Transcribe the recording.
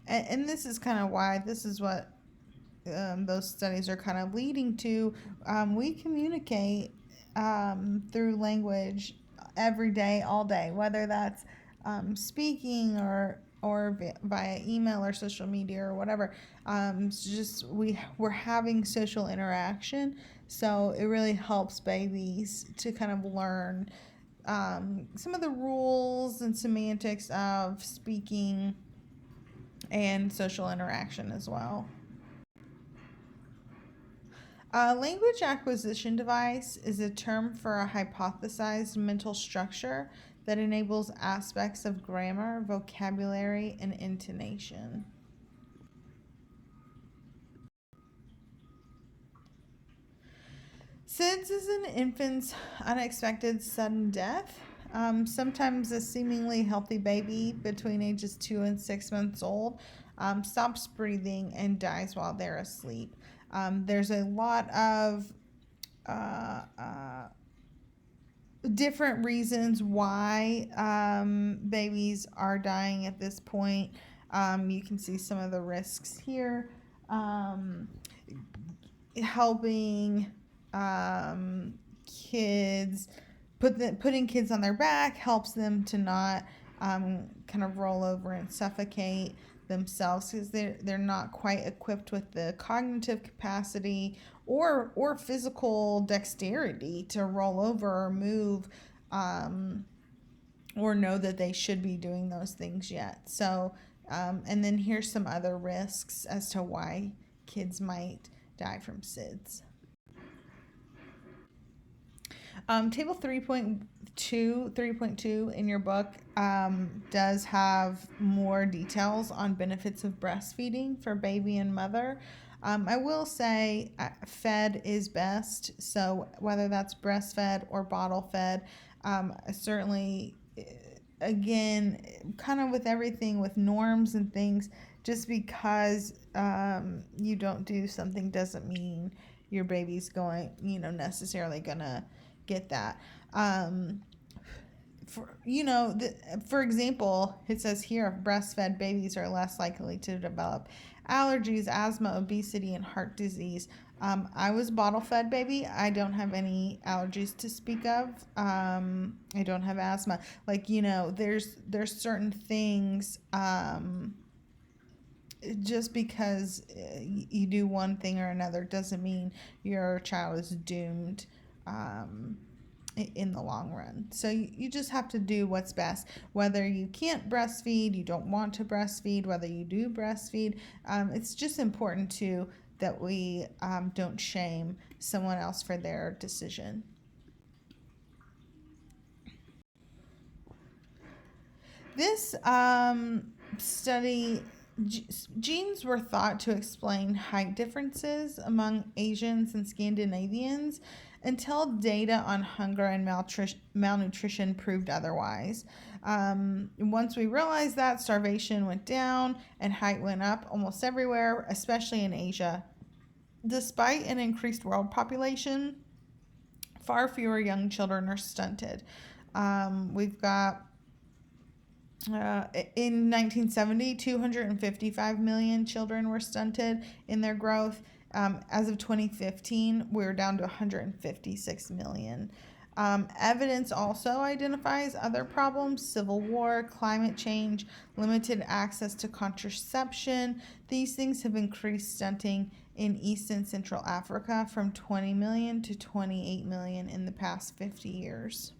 and this is kind of why this is what those studies are kind of leading to. We communicate through language every day, all day, whether that's speaking or via email or social media or whatever. It's just we're having social interaction, so it really helps babies to kind of learn some of the rules and semantics of speaking and social interaction as well. A language acquisition device is a term for a hypothesized mental structure that enables aspects of grammar, vocabulary, and intonation. SIDS is an infant's unexpected sudden death. Sometimes a seemingly healthy baby between ages 2 and 6 months old stops breathing and dies while they're asleep. There's a lot of uh, uh, different reasons why babies are dying at this point. You can see some of the risks here. Helping kids, putting kids on their back helps them to not kind of roll over and suffocate themselves because they're not quite equipped with the cognitive capacity or physical dexterity to roll over or move or know that they should be doing those things yet. So and then here's some other risks as to why kids might die from SIDS. Table 3.2 in your book does have more details on benefits of breastfeeding for baby and mother. I will say fed is best, so whether that's breastfed or bottle fed, certainly, again, kind of with everything with norms and things, just because you don't do something doesn't mean your baby's going, necessarily gonna get that. For example, it says here breastfed babies are less likely to develop allergies, asthma, obesity, and heart disease. I was bottle fed baby. I don't have any allergies to speak of. I don't have asthma. There's certain things. Just because you do one thing or another doesn't mean your child is doomed in the long run. So you just have to do what's best. Whether you can't breastfeed, you don't want to breastfeed, whether you do breastfeed, it's just important that we don't shame someone else for their decision. This study, genes were thought to explain height differences among Asians and Scandinavians until data on hunger and malnutrition proved otherwise. Once we realized that, starvation went down and height went up almost everywhere, especially in Asia. Despite an increased world population, far fewer young children are stunted. We've got in 1970, 255 million children were stunted in their growth. As of 2015, we're down to 156 million. Evidence also identifies other problems: civil war, climate change, limited access to contraception. These things have increased stunting in East and Central Africa from 20 million to 28 million in the past 50 years.